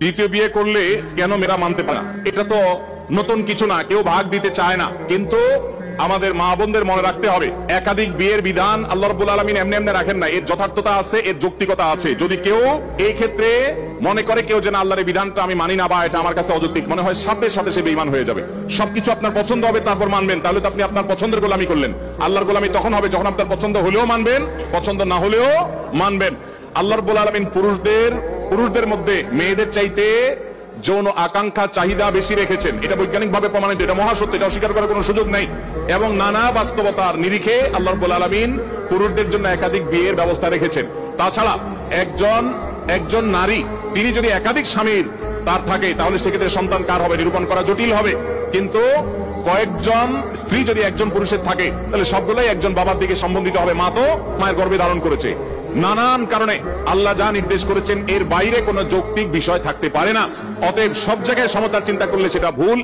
দ্বিতীয় বিয়ে করলে কেন মেয়েরা মানতে পারে না? এটা তো নতুন কিছু না, কেউ ভাগ দিতে চায় না, কিন্তু আমাদের মা বোনদের মনে রাখতে হবে একাধিক বিয়ের বিধান আল্লাহ রাব্বুল আলামিন এমনি এমনি রাখেন না, এর যথার্থতা আছে, এর যৌক্তিকতা আছে। যদি কেউ এই ক্ষেত্রে মনে করে কেউ যেন আল্লাহর বিধানটা আমি মানি না বা এটা আমার কাছে অযৌক্তিক মনে হয়, সাথে সাথে সে বেঈমান হয়ে যাবে। সবকিছু আপনার পছন্দ হবে তারপর মানবেন, তাহলে তো আপনি আপনার পছন্দের গোলামি করলেন। আল্লাহর গোলামি তখন হবে যখন আপনার পছন্দ হলেও মানবেন, পছন্দ না হলেও মানবেন। আল্লাহ রাব্বুল আলামিন পুরুষদের মধ্যে মেয়েদের চাইতে যৌন আকাঙ্ক্ষা চাহিদা বেশি রেখেছেন, এটা বৈজ্ঞানিক ভাবে প্রমাণিত, এটা মহাসত্য, এটা অস্বীকার করার কোনো সুযোগ নাই। এবং নানা বাস্তবতার নিরিখে আল্লাহ রাব্বুল আলামিন পুরুষদের জন্য একাধিক বিয়ের ব্যবস্থা রেখেছেন। তাছাড়া একজন নারী তিনি যদি একাধিক স্বামীর তার থাকে তাহলে সেক্ষেত্রে সন্তান কার হবে নিরূপণ করা জটিল হবে, কিন্তু কয়েকজন স্ত্রী যদি একজন পুরুষের থাকে তাহলে সবগুলোই একজন বাবার দিকে সম্বন্ধিত হবে, মা তো মায়ের গর্ভে ধারণ করেছে। নানান কারণে আল্লাহ যা নির্দেশ করেছেন এর বাইরে কোনো যৌক্তিক বিষয় থাকতে পারে না। অতএব সব জায়গায় সমতার চিন্তা করলে সেটা ভুল।